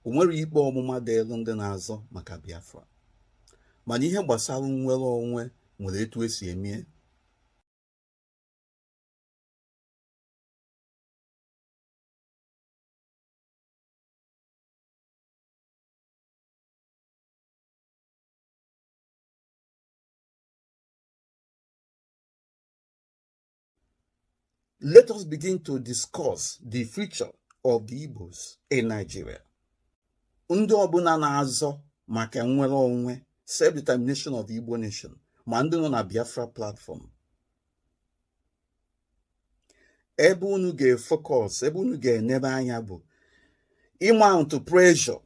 o nwere ikpe ọmụma dịlụ ndị na-azọ maka Biafra, mana ihe gbasara nnwere onwe nwere etu esi eme. Let us begin to discuss the future of the Igbos in Nigeria. Ndị ọbụla na-azọ maka nnwere onwe, self-determination of the Igbo nation, ma ndị nọ na Biafra platform. Ebe unu ga-efocus, ebe unu ga-enebe anya bụ mount pressure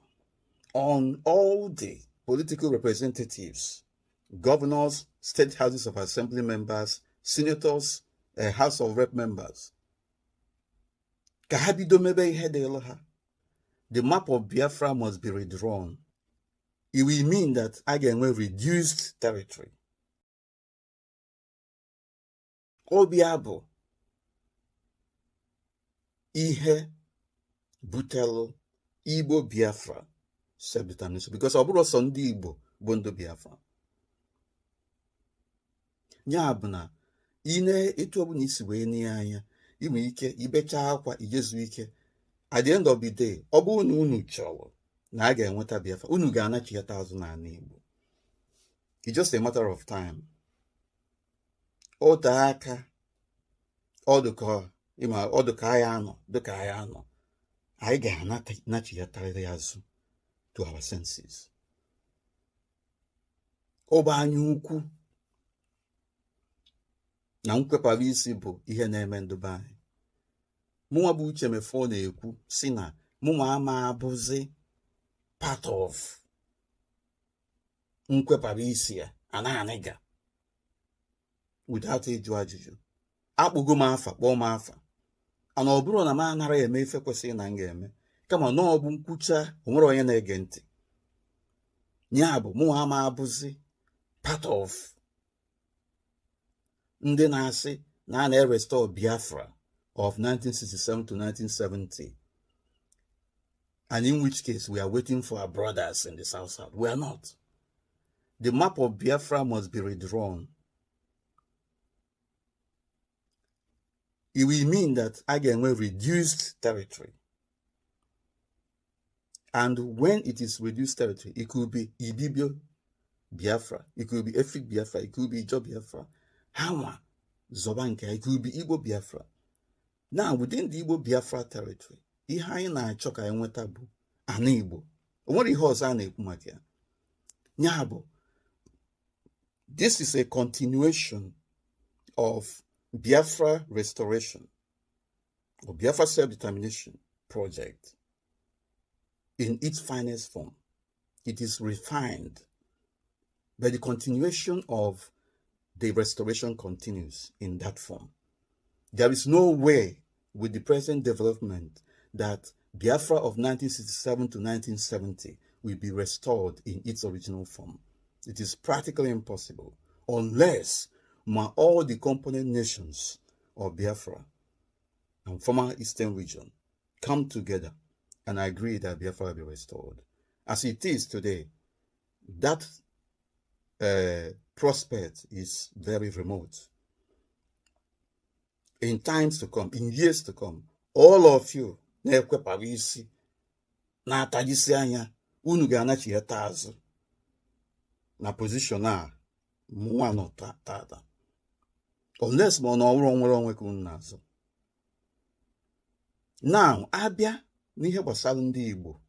on all the political representatives, governors, state houses of assembly members, senators, House of Rep members. Ka ha bido mebe ihe dịlụ ha. The map of Biafra must be redrawn. It will mean that a ga-enwe reduced territory. Obia bụ ihe butelu Igbo-Biafra self-determination, because ọ bụrụ sọ ndị Igbo bụ ndị Biafra. Ya bụ na ine etu ọbụla isi wee nye anya, inwe ike ibecha akwa ijezu ike. At the end of the day, ọ bụrụ na unu chọrọ na a ga-enweta Biafra, unu ga-anachigata azụ n'ala Igbo. It's just a matter of time. Ote aka ọdụka anyị anọ dịka anyị anọ, anyị ga-anachigatarịrị azụ to our senses. Ọba anya ukwu na nkwepara isi bụ ihe na-eme ndụba anyị. Mụnwa bụ Uche Mefor na-ekwu si na mụnwa ama abụzi part of nkwepara isi ya anaghịga without ịjụ ajụjụ. Akpụgo m afa, kpọọ m afa, ana ọ bụrụ na m anara eme ife kwesịrị na m ga-eme, kama na ọ bụ nkwucha onwere onye na-ege ntị. Ya bụ mụnwa ama abụzi part of ndị na-asị na a na-restore Biafra of 1967 to 1970, and in which case we are waiting for our brothers in the South. We are not. The map of Biafra must be redrawn. It will mean that again we reduced territory. And when it is reduced territory, it could be Ibibio Biafra, it could be Efik Biafra, it could be Ijo Biafra, Hawa, Zobanka, it could be Igbo-Biafra. Now, within the Igbo-Biafra territory, ihe anyị na-achọ ka anyị nweta bụ ana Igbo. O nwere ihe ọzọ a na-ekwu maka ya. Ya bụ, this is a continuation of Biafra Restoration or Biafra Self-Determination project in its finest form. It is refined, but the continuation of the restoration continues in that form. There is no way with the present development that Biafra of 1967 to 1970 will be restored in its original form. It is practically impossible unless all the component nations of Biafra and former Eastern region come together and agree that Biafra will be restored. As it is today, that prospect is very remote. In times to come, in years to come, all of you na-ekwepara isi na-atajisi anya, unu ga-anachighata azụ na position a mụnwa nọ tata, unless ma ọ na ọwụrụ nwere onwe ka unu na-azụ. Now, abịa n'ihe gbasara ndị Igbo.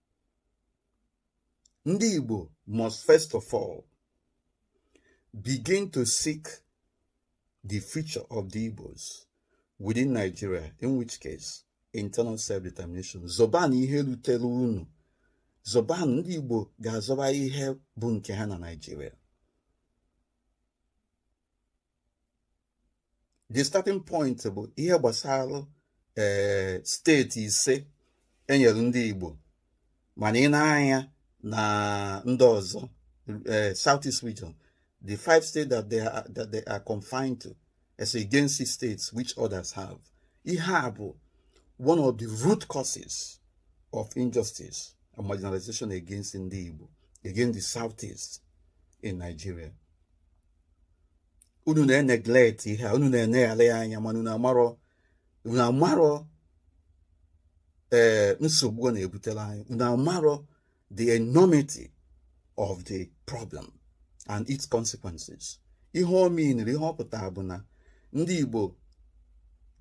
Ndị Igbo must first of all begin to seek the future of the Igbos within Nigeria, in which case, internal self-determination. Zoban ihe rutere unu. Zoban ndị Igbo ga-azọba ihe bụ nke ha na Nigeria. The starting point bụ ihe gbasara steeti ise enyere ndị Igbo. Mana ị na-anya na ndị ọzọ, Southeast region, the 5 states that they are confined to, as against 6 states which others have. Ihe bụ one of the root causes of injustice and marginalization against the Igbo, against the Southeast in Nigeria. Unu neglect ihe, unu na-eneghara anya, mana unu amarọ nsogbu na-ebutere anyị. Unu amarọ the enormity of the problem and its consequences. Ihe o meaniri, ihe ọ pụtara bụ na ndị Igbo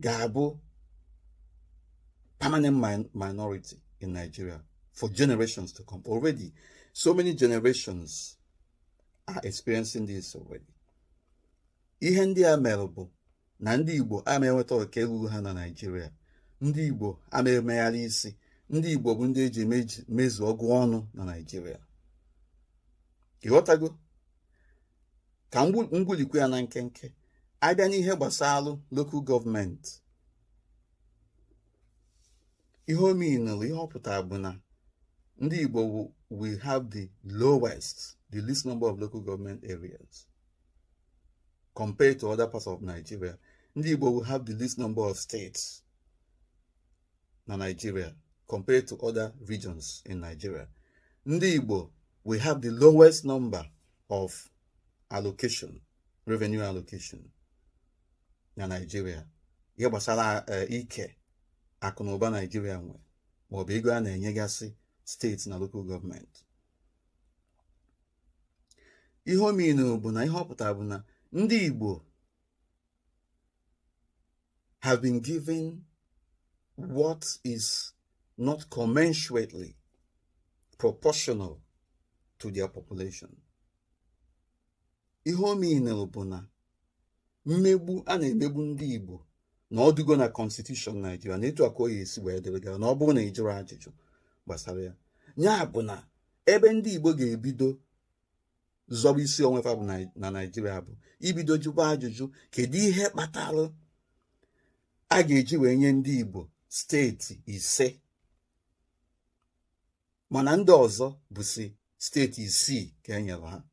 ga-abụ permanent minority in Nigeria for generations to come. Already, so many generations are experiencing this already. Ihe ndị a mere bụ na ndị Igbo ama enweta oke ruru ha na Nigeria. Ndị Igbo ama emegharị isi. Ndị Igbo bụ ndị eji mezu ọgụ ọnụ na Nigeria. Ịghọtago? Ka mgbulikwu ya na nkenke. Abịa n'ihe gbasara local government. Ihe o meanụrụ, ihe ọ pụtara bụ na ndị Igbo will have the least number of local government areas compared to other parts of Nigeria. Ndị Igbo will have the least number of states na Nigeria compared to other regions in Nigeria. Ndị Igbo will have the lowest number of revenue allocation na Nigeria. Ihe gbasara ike akụ na ụba Nigeria nwe maọbụ ego a na-enyegasị steeti na local government. Ihe o meanụ bụ na ihe ọ pụtara bụ na ndị Igbo have been given what is not commensurately proportional to their population. Ihe o meanụ bụ na mmegbu a na-emegbu ndị Igbo na ọdụgo na constitution Nigeria na etu aka o esi wee dịrị gara na ọ bụrụ na ijụrụ ajụjụ gbasara ya. Ya bụ na ebe ndị Igbo ga-ebido zọba isi onwe fa bụ na Nigeria bụ ibido jụba ajụjụ kedu ihe kpatara a ga-eji wee nye ndị Igbo steeti 5 mana ndị ọzọ bụsi steeti 6 ka e nyere ha.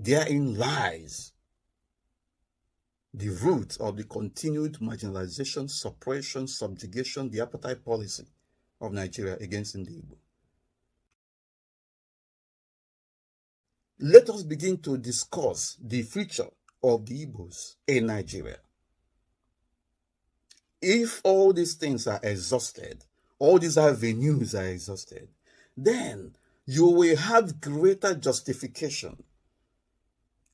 Therein lies the root of the continued marginalization, suppression, subjugation, the apartheid policy of Nigeria against the Igbo. Let us begin to discuss the future of the Igbos in Nigeria. If all these things are exhausted, all these avenues are exhausted, then you will have greater justification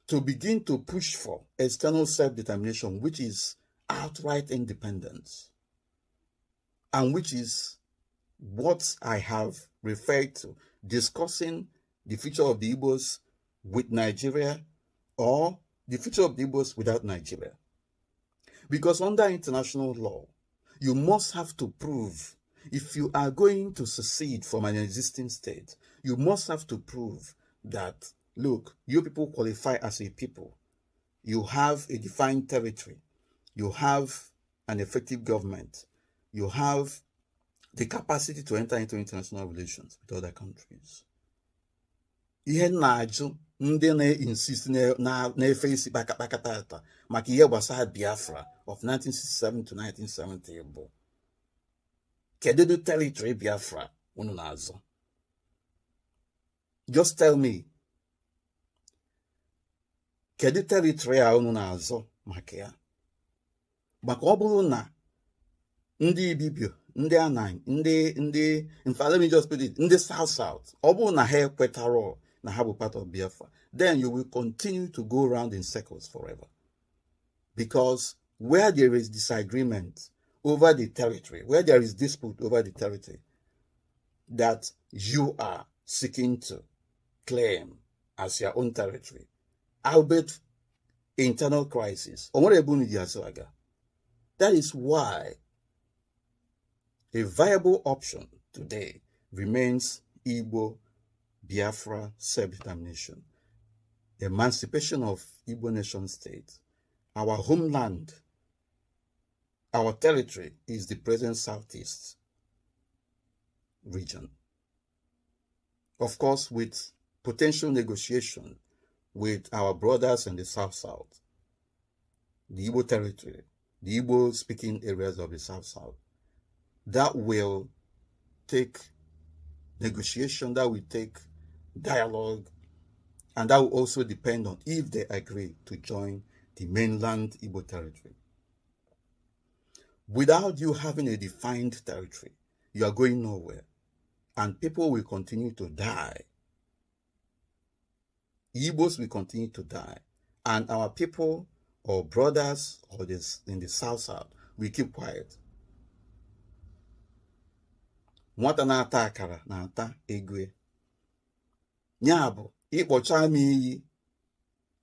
to begin to push for external self-determination, which is outright independence, and which is what I have referred to, discussing the future of the Igbos with Nigeria or the future of the Igbos without Nigeria. Because under international law, you must have to prove, if you are going to secede from an existing state, you must have to prove that, look, you people qualify as a people. You have a defined territory. You have an effective government. You have the capacity to enter into international relations with other countries. Ihe na-ajụ ndị na-insist na-efe isi kpakata maka ihe gbasara Biafra of 1967 to 1970 bụ kedu territory Biafra unu na-azọ? Just tell me. Kedu territory a unu na-azọ maka ya? Maka ọ bụrụ na ndị Ibibio, ndị Anang, ndị let me just put it, ndị South, ọ bụrụ na ha ekwetara na ha bụ part of Biafra, then you will continue to go around in circles forever. Because where there is disagreement over the territory, where there is dispute over the territory that you are seeking to claim as your own territory, albeit internal crisis, that is why a viable option today remains Igbo-Biafra self-determination, emancipation of Igbo nation state. Our homeland, our territory is the present Southeast region. Of course, with potential negotiation with our brothers in the South, the Igbo territory, the Igbo-speaking areas of the South, that will take negotiation, that will take dialogue, and that will also depend on if they agree to join the mainland Igbo territory. Without you having a defined territory, you are going nowhere, and people will continue to die. Igbos will continue to die, and our people or brothers or this in the south will keep quiet. Nwata na-ata akara na-ata egwe. Ya bụ ịkpọcha m iyi,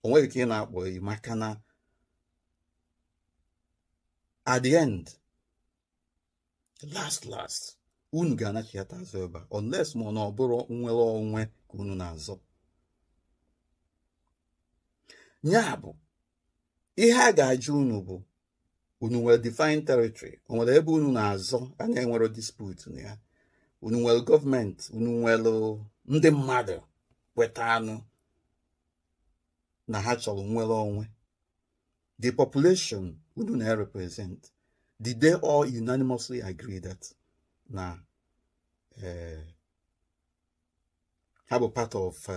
onweghị ka ị na-akpọ iyi, maka na at the end, last, unu ga-anachịata azụ ebe a, unless ma na ọ bụrụ nwere onwe ka unu na-azọ. Ya bụ ihe a ga-ajụ unu bụ, unu nwere defined territory, o nwere ebe unu na-azọ a na-enwero dispute na ya, unu nwere gọọmenti, unu nwere ndị mmadụ kweta anụ na ha chọrọ nwere onwe. The population unu na-represent, did they all unanimously agree that na have a part of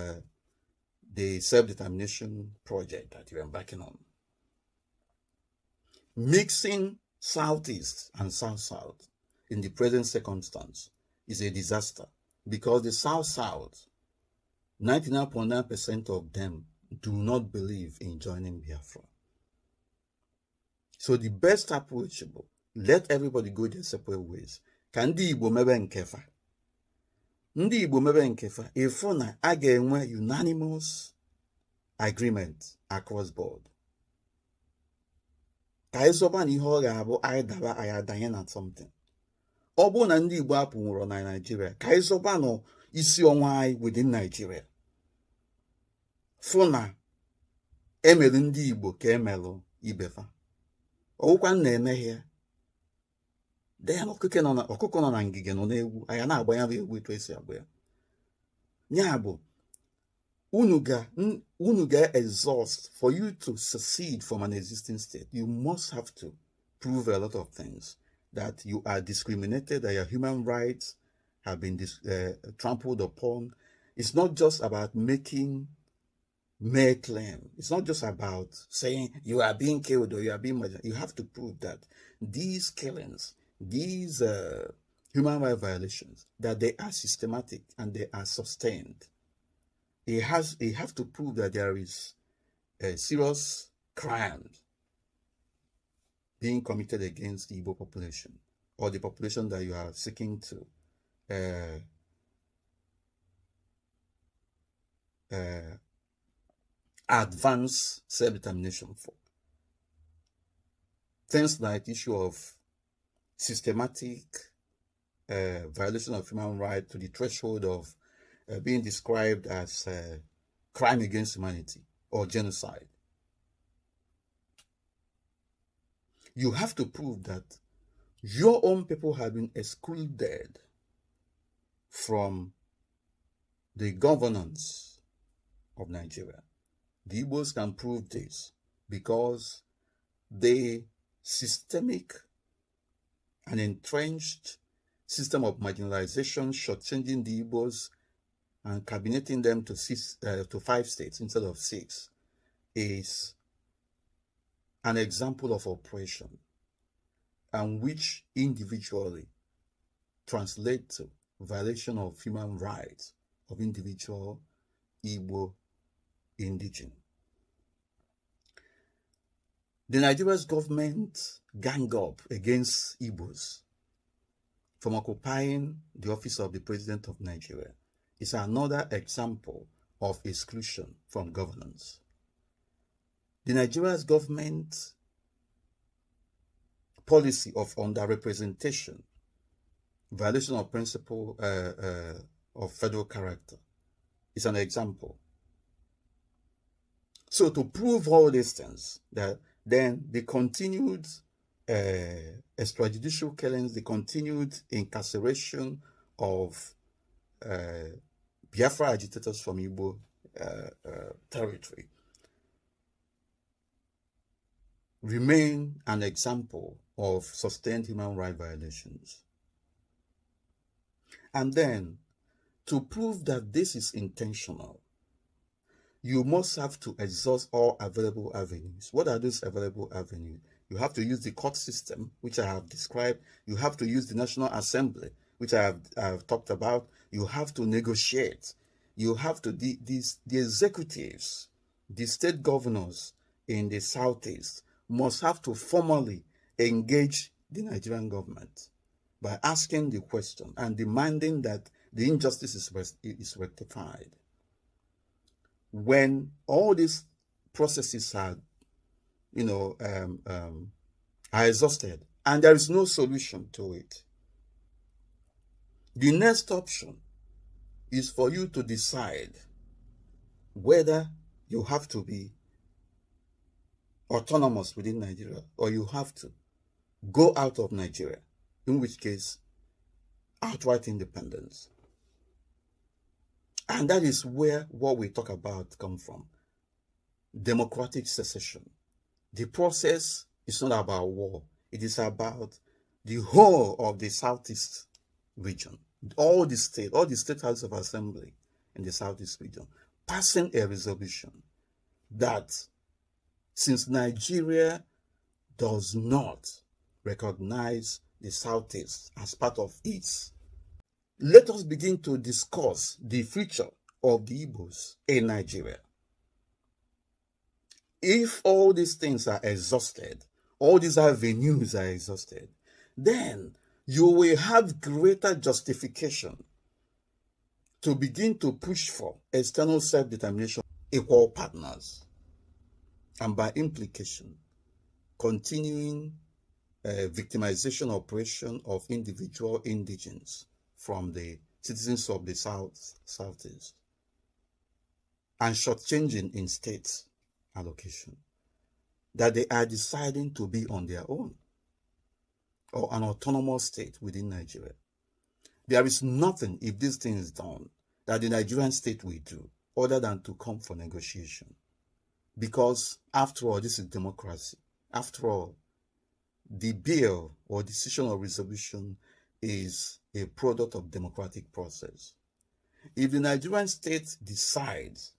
the self-determination project that you're embarking on? Mixing Southeast and South-South in the present circumstance is a disaster, because the South-South, 99.9% of them do not believe in joining Biafra. So the best approach, let everybody go their separate ways. Ka ndị Igbo mebe nkefa. Ndị Igbo mebe nkefa, ifo na a ga-enwe unanimous agreement across board. Ka anyị zọba na ihe ọ ga-abụ anyị daba anyị adanye na something. Ọ bụ na ndị Igbo apụ nwụrụ na Nigeria, ka anyị zọba na isi ọnwa anyị within Nigeria. Fụ na emere ndị Igbo ka emelụ ibefa. Ọwụkwa na-emehie. Then ọkụkọ nọ na ngige nọ n'egwu, anyị na-agba ya bụ egwu etu esi agba ya. Ya bụ, unu ga-exhaust. For you to succeed from an existing state, you must have to prove a lot of things. That you are discriminated, that your human rights have been trampled upon. It's not just about making mere claim. It's not just about saying you are being killed or you are being murdered. You have to prove that these killings, these human rights violations, that they are systematic and they are sustained. It has to prove that there is a serious crime being committed against the Igbo population, or the population that you are seeking to advance self-determination for. Things like issue of systematic violation of human rights to the threshold of being described as crime against humanity or genocide. You have to prove that your own people have been excluded from the governance of Nigeria. The Igbos can prove this because the systemic and entrenched system of marginalization, shortchanging the Igbos and cabineting them to 5 states instead of 6, is an example of oppression, and which individually translate to violation of human rights of individual Igbo indigene. The Nigerian government gang up against Igbos from occupying the office of the President of Nigeria is another example of exclusion from governance. The Nigerian government policy of underrepresentation, violation of principle of federal character, is an example. So to prove all these things, that then the continued extrajudicial killings, the continued incarceration of Biafra agitators from Igbo territory remain an example of sustained human rights violations. And then To prove that this is intentional, you must have to exhaust all available avenues. What are those available avenues? You have to use the court system, which I have described. You have to use the National Assembly, which I have talked about. You have to negotiate. You have to, the executives, the state governors in the Southeast must have to formally engage the Nigerian government by asking the question and demanding that the injustice is rectified. When all these processes are, are exhausted and there is no solution to it, the next option is for you to decide whether you have to be autonomous within Nigeria or you have to go out of Nigeria, in which case, outright independence. And that is where what we talk about comes from. Democratic secession. The process is not about war. It is about the whole of the Southeast region. All the state houses of assembly in the Southeast region passing a resolution that since Nigeria does not recognize the Southeast as part of its, let us begin to discuss the future of the Igbos in Nigeria. If all these things are exhausted, all these avenues are exhausted, then you will have greater justification to begin to push for external self-determination, equal partners, and by implication, continuing victimization operation of individual indigents from the citizens of the Southeast, and shortchanging in state allocation, that they are deciding to be on their own or an autonomous state within Nigeria. There is nothing, if this thing is done, that the Nigerian state will do other than to come for negotiation. Because after all, this is democracy. After all, the bill or decision or resolution is a product of democratic process. If the Nigerian state decides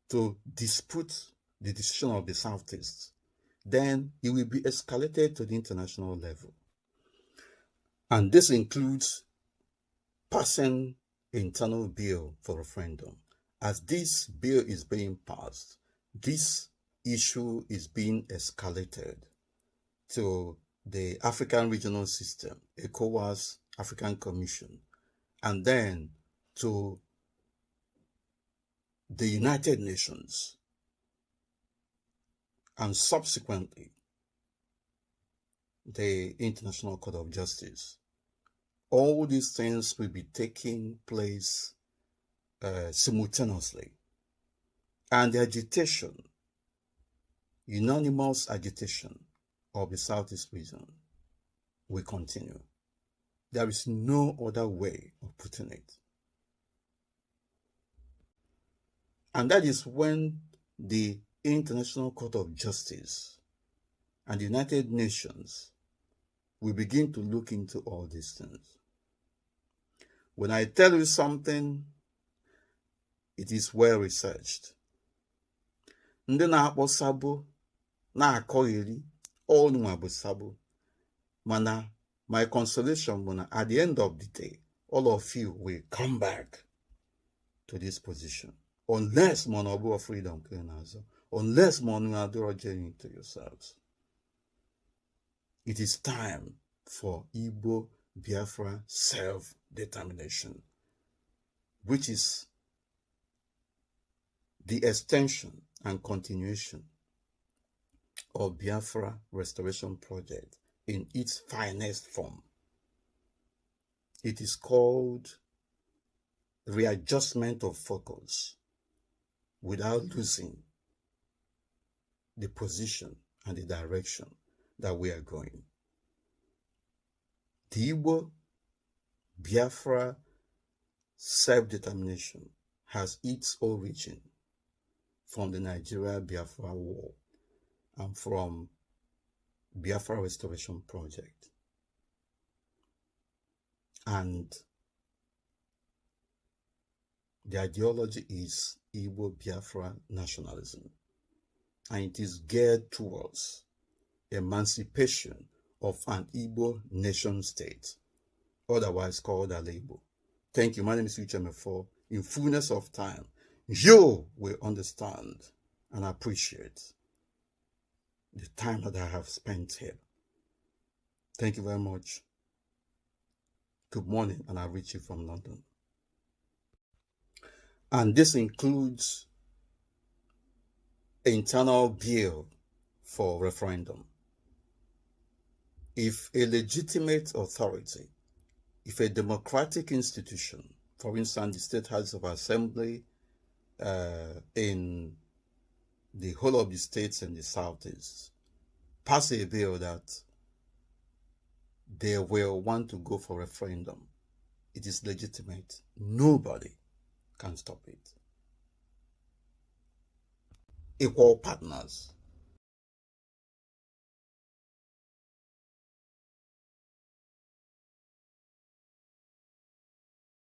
to dispute the decision of the Southeast, then it will be escalated to the international level. And this includes passing internal bill for referendum. As this bill is being passed, this issue is being escalated to the African Regional System, ECOWAS, African Commission, and then to the United Nations, and subsequently the International Court of Justice. All these things will be taking place simultaneously. And the agitation, unanimous agitation of the Southeast region will continue. There is no other way of putting it. And that is when the International Court of Justice and the United Nations will begin to look into all these things. When I tell you something, it is well researched. Ndị na-akpọ sabo na-akọgheri ọnụnwa bụ sabo. Mana my consolation bụ na at the end of the day, all of you will come back to this position. Unless monobu of freedom cleaners, unless monuado journey to yourselves. It is time for Igbo-Biafra self-determination, which is the extension and continuation of Biafra Restoration Project in its finest form. It is called readjustment of focus without losing the position and the direction that we are going. The Igbo-Biafra self-determination has its origin from the Nigeria-Biafra War and from Biafra Restoration Project. And The ideology is Igbo-Biafra nationalism, and it is geared towards emancipation of an Igbo nation state, otherwise called Igbo. Thank you. My name is Uche Okafor-Mefor. In fullness of time, you will understand and appreciate the time that I have spent here. Thank you very much. Good morning, and I reach you from London. And this includes internal bill for referendum. If a legitimate authority, if a democratic institution, for instance, the State House of Assembly in the whole of the states in the Southeast, pass a bill that they will want to go for referendum, it is legitimate. Nobody can stop it. Equal partners.